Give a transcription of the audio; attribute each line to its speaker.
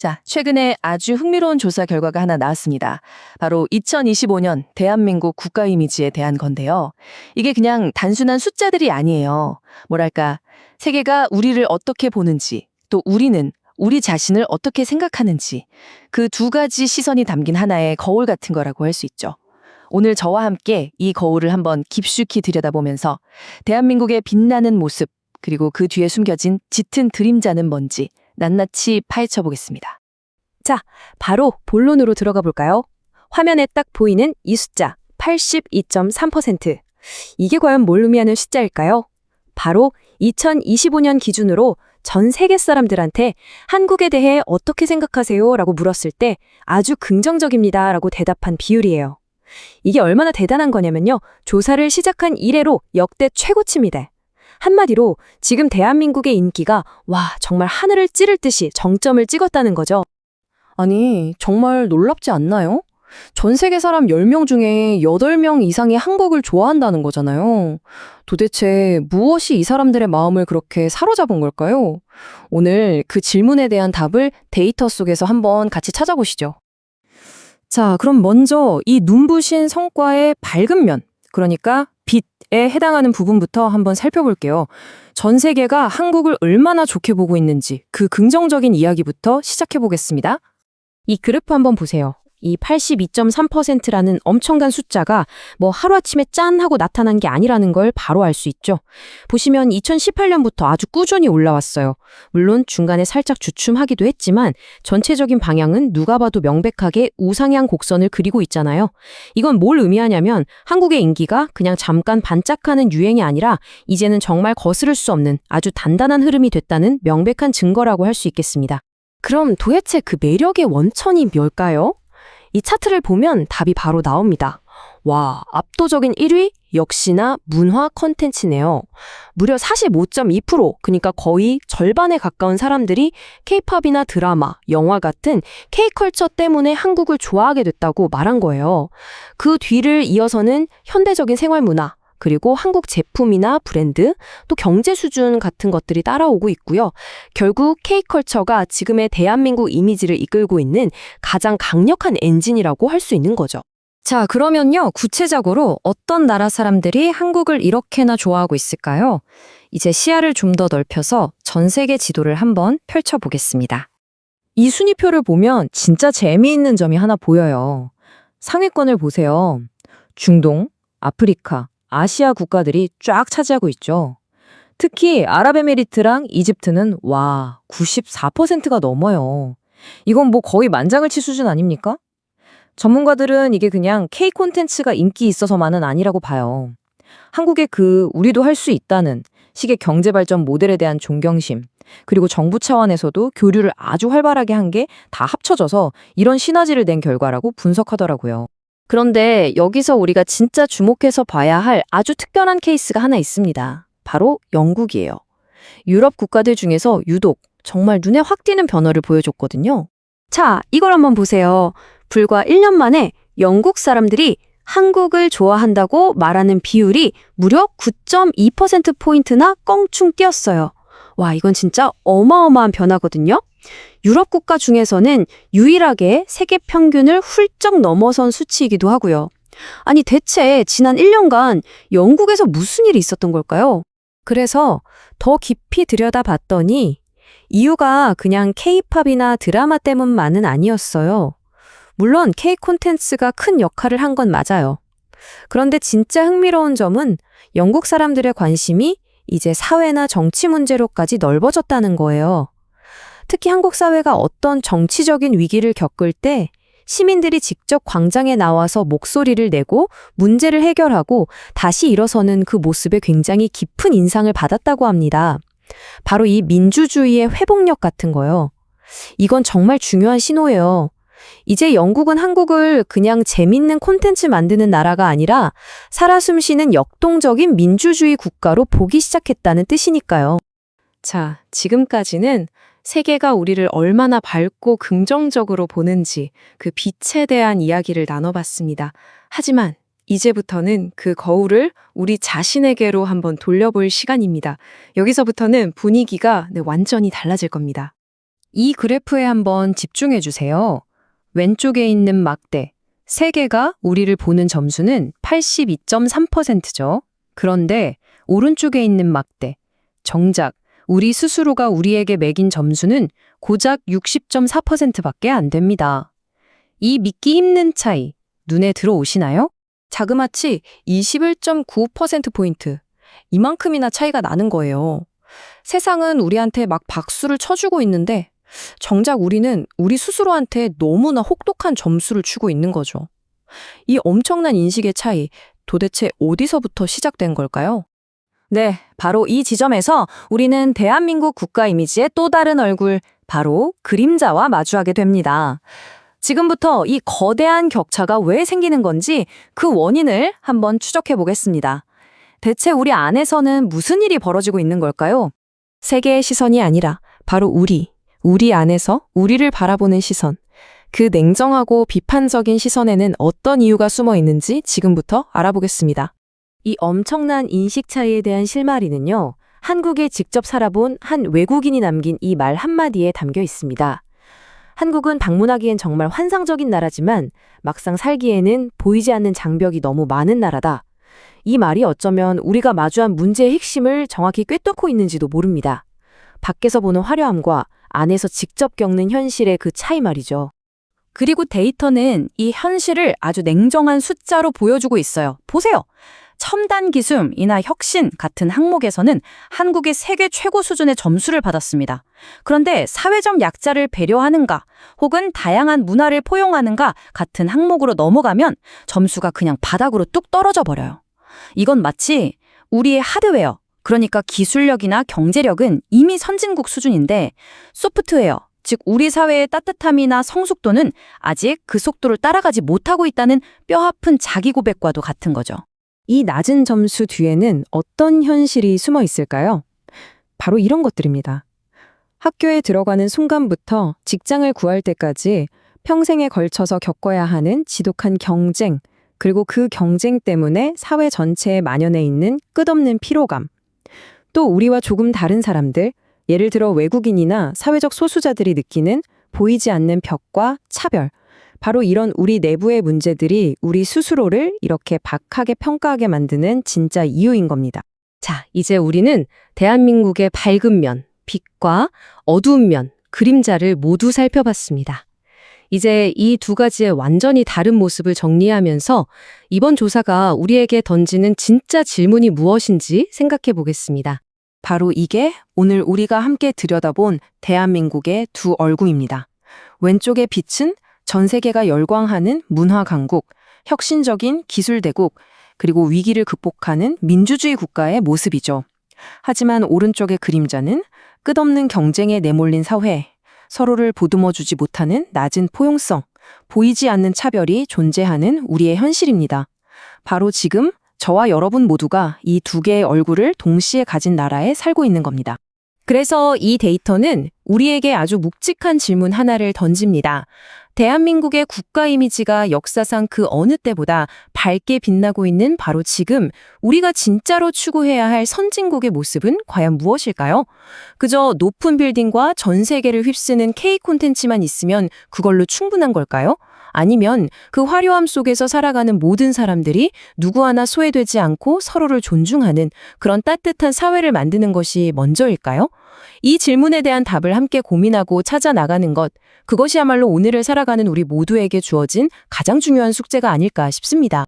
Speaker 1: 자, 최근에 아주 흥미로운 조사 결과가 하나 나왔습니다. 바로 2025년 대한민국 국가 이미지에 대한 건데요. 이게 그냥 단순한 숫자들이 아니에요. 뭐랄까, 세계가 우리를 어떻게 보는지, 또 우리는 우리 자신을 어떻게 생각하는지, 그 두 가지 시선이 담긴 하나의 거울 같은 거라고 할 수 있죠. 오늘 저와 함께 이 거울을 한번 깊숙이 들여다보면서 대한민국의 빛나는 모습, 그리고 그 뒤에 숨겨진 짙은 그림자는 뭔지 낱낱이 파헤쳐 보겠습니다.
Speaker 2: 자, 바로 본론으로 들어가 볼까요? 화면에 딱 보이는 이 숫자 82.3%. 이게 과연 뭘 의미하는 숫자일까요? 바로 2025년 기준으로 전 세계 사람들한테 한국에 대해 어떻게 생각하세요? 라고 물었을 때 아주 긍정적입니다. 라고 대답한 비율이에요. 이게 얼마나 대단한 거냐면요. 조사를 시작한 이래로 역대 최고치입니다. 한마디로 지금 대한민국의 인기가 정말 하늘을 찌를 듯이 정점을 찍었다는 거죠.
Speaker 1: 아니, 정말 놀랍지 않나요? 전 세계 사람 10명 중에 8명 이상이 한국을 좋아한다는 거잖아요. 도대체 무엇이 이 사람들의 마음을 그렇게 사로잡은 걸까요? 오늘 그 질문에 대한 답을 데이터 속에서 한번 같이 찾아보시죠. 자, 그럼 먼저 이 눈부신 성과의 밝은 면, 그러니까 빛에 해당하는 부분부터 한번 살펴볼게요. 전 세계가 한국을 얼마나 좋게 보고 있는지 그 긍정적인 이야기부터 시작해 보겠습니다.
Speaker 2: 이 그래프 한번 보세요. 이 82.3%라는 엄청난 숫자가 하루아침에 짠 하고 나타난 게 아니라는 걸 바로 알 수 있죠. 보시면 2018년부터 아주 꾸준히 올라왔어요. 물론 중간에 살짝 주춤하기도 했지만 전체적인 방향은 누가 봐도 명백하게 우상향 곡선을 그리고 있잖아요. 이건 뭘 의미하냐면 한국의 인기가 그냥 잠깐 반짝하는 유행이 아니라 이제는 정말 거스를 수 없는 아주 단단한 흐름이 됐다는 명백한 증거라고 할 수 있겠습니다. 그럼 도대체 그 매력의 원천이 뭘까요? 이 차트를 보면 답이 바로 나옵니다. 압도적인 1위? 역시나 문화 콘텐츠네요. 무려 45.2%, 그러니까 거의 절반에 가까운 사람들이 K-팝이나 드라마, 영화 같은 K-컬처 때문에 한국을 좋아하게 됐다고 말한 거예요. 그 뒤를 이어서는 현대적인 생활문화, 그리고 한국 제품이나 브랜드, 또 경제 수준 같은 것들이 따라오고 있고요. 결국 K컬처가 지금의 대한민국 이미지를 이끌고 있는 가장 강력한 엔진이라고 할 수 있는 거죠.
Speaker 1: 자, 그러면요, 구체적으로 어떤 나라 사람들이 한국을 이렇게나 좋아하고 있을까요? 이제 시야를 좀 더 넓혀서 전 세계 지도를 한번 펼쳐보겠습니다. 이 순위표를 보면 진짜 재미있는 점이 하나 보여요. 상위권을 보세요. 중동, 아프리카, 아시아 국가들이 쫙 차지하고 있죠. 특히 아랍에미리트랑 이집트는 94%가 넘어요. 이건 거의 만장일치 수준 아닙니까? 전문가들은 이게 그냥 K 콘텐츠가 인기 있어서만은 아니라고 봐요. 한국의 우리도 할 수 있다는 식의 경제 발전 모델에 대한 존경심, 그리고 정부 차원에서도 교류를 아주 활발하게 한 게 다 합쳐져서 이런 시너지를 낸 결과라고 분석하더라고요. 그런데 여기서 우리가 진짜 주목해서 봐야 할 아주 특별한 케이스가 하나 있습니다. 바로 영국이에요. 유럽 국가들 중에서 유독 정말 눈에 확 띄는 변화를 보여줬거든요.
Speaker 2: 자, 이걸 한번 보세요. 불과 1년 만에 영국 사람들이 한국을 좋아한다고 말하는 비율이 무려 9.2%포인트나 껑충 뛰었어요. 이건 진짜 어마어마한 변화거든요. 유럽 국가 중에서는 유일하게 세계 평균을 훌쩍 넘어선 수치이기도 하고요. 아니 대체 지난 1년간 영국에서 무슨 일이 있었던 걸까요? 그래서 더 깊이 들여다봤더니 이유가 그냥 K-팝이나 드라마 때문만은 아니었어요. 물론 K 콘텐츠가 큰 역할을 한 건 맞아요. 그런데 진짜 흥미로운 점은 영국 사람들의 관심이 이제 사회나 정치 문제로까지 넓어졌다는 거예요. 특히 한국 사회가 어떤 정치적인 위기를 겪을 때 시민들이 직접 광장에 나와서 목소리를 내고 문제를 해결하고 다시 일어서는 그 모습에 굉장히 깊은 인상을 받았다고 합니다. 바로 이 민주주의의 회복력 같은 거요. 이건 정말 중요한 신호예요. 이제 영국은 한국을 그냥 재밌는 콘텐츠 만드는 나라가 아니라 살아 숨쉬는 역동적인 민주주의 국가로 보기 시작했다는 뜻이니까요.
Speaker 1: 자, 지금까지는 세계가 우리를 얼마나 밝고 긍정적으로 보는지 그 빛에 대한 이야기를 나눠봤습니다. 하지만 이제부터는 그 거울을 우리 자신에게로 한번 돌려볼 시간입니다. 여기서부터는 분위기가 완전히 달라질 겁니다. 이 그래프에 한번 집중해 주세요. 왼쪽에 있는 막대, 세 개가 우리를 보는 점수는 82.3%죠. 그런데 오른쪽에 있는 막대, 정작 우리 스스로가 우리에게 매긴 점수는 고작 60.4%밖에 안 됩니다. 이 믿기 힘든 차이, 눈에 들어오시나요?
Speaker 3: 자그마치 21.9%포인트. 이만큼이나 차이가 나는 거예요. 세상은 우리한테 막 박수를 쳐주고 있는데 정작 우리는 우리 스스로한테 너무나 혹독한 점수를 주고 있는 거죠. 이 엄청난 인식의 차이, 도대체 어디서부터 시작된 걸까요?
Speaker 2: 네, 바로 이 지점에서 우리는 대한민국 국가 이미지의 또 다른 얼굴, 바로 그림자와 마주하게 됩니다. 지금부터 이 거대한 격차가 왜 생기는 건지 그 원인을 한번 추적해 보겠습니다. 대체 우리 안에서는 무슨 일이 벌어지고 있는 걸까요?
Speaker 3: 세계의 시선이 아니라 바로 우리 안에서 우리를 바라보는 시선. 그 냉정하고 비판적인 시선에는 어떤 이유가 숨어 있는지 지금부터 알아보겠습니다.
Speaker 2: 이 엄청난 인식 차이에 대한 실마리는요, 한국에 직접 살아본 한 외국인이 남긴 이 말 한마디에 담겨 있습니다. 한국은 방문하기엔 정말 환상적인 나라지만 막상 살기에는 보이지 않는 장벽이 너무 많은 나라다. 이 말이 어쩌면 우리가 마주한 문제의 핵심을 정확히 꿰뚫고 있는지도 모릅니다. 밖에서 보는 화려함과 안에서 직접 겪는 현실의 그 차이 말이죠.
Speaker 4: 그리고 데이터는 이 현실을 아주 냉정한 숫자로 보여주고 있어요. 보세요. 첨단 기술이나 혁신 같은 항목에서는 한국이 세계 최고 수준의 점수를 받았습니다. 그런데 사회적 약자를 배려하는가 혹은 다양한 문화를 포용하는가 같은 항목으로 넘어가면 점수가 그냥 바닥으로 뚝 떨어져 버려요. 이건 마치 우리의 하드웨어, 그러니까 기술력이나 경제력은 이미 선진국 수준인데 소프트웨어, 즉 우리 사회의 따뜻함이나 성숙도는 아직 그 속도를 따라가지 못하고 있다는 뼈아픈 자기 고백과도 같은 거죠.
Speaker 3: 이 낮은 점수 뒤에는 어떤 현실이 숨어 있을까요? 바로 이런 것들입니다. 학교에 들어가는 순간부터 직장을 구할 때까지 평생에 걸쳐서 겪어야 하는 지독한 경쟁, 그리고 그 경쟁 때문에 사회 전체에 만연해 있는 끝없는 피로감. 또 우리와 조금 다른 사람들, 예를 들어 외국인이나 사회적 소수자들이 느끼는 보이지 않는 벽과 차별. 바로 이런 우리 내부의 문제들이 우리 스스로를 이렇게 박하게 평가하게 만드는 진짜 이유인 겁니다.
Speaker 2: 자, 이제 우리는 대한민국의 밝은 면, 빛과 어두운 면, 그림자를 모두 살펴봤습니다. 이제 이 두 가지의 완전히 다른 모습을 정리하면서 이번 조사가 우리에게 던지는 진짜 질문이 무엇인지 생각해 보겠습니다.
Speaker 3: 바로 이게 오늘 우리가 함께 들여다본 대한민국의 두 얼굴입니다. 왼쪽의 빛은 전 세계가 열광하는 문화 강국, 혁신적인 기술 대국, 그리고 위기를 극복하는 민주주의 국가의 모습이죠. 하지만 오른쪽의 그림자는 끝없는 경쟁에 내몰린 사회, 서로를 보듬어주지 못하는 낮은 포용성, 보이지 않는 차별이 존재하는 우리의 현실입니다. 바로 지금 저와 여러분 모두가 이 두 개의 얼굴을 동시에 가진 나라에 살고 있는 겁니다. 그래서 이 데이터는 우리에게 아주 묵직한 질문 하나를 던집니다. 대한민국의 국가 이미지가 역사상 그 어느 때보다 밝게 빛나고 있는 바로 지금 우리가 진짜로 추구해야 할 선진국의 모습은 과연 무엇일까요? 그저 높은 빌딩과 전 세계를 휩쓰는 K 콘텐츠만 있으면 그걸로 충분한 걸까요? 아니면 그 화려함 속에서 살아가는 모든 사람들이 누구 하나 소외되지 않고 서로를 존중하는 그런 따뜻한 사회를 만드는 것이 먼저일까요? 이 질문에 대한 답을 함께 고민하고 찾아 나가는 것, 그것이야말로 오늘을 살아가는 우리 모두에게 주어진 가장 중요한 숙제가 아닐까 싶습니다.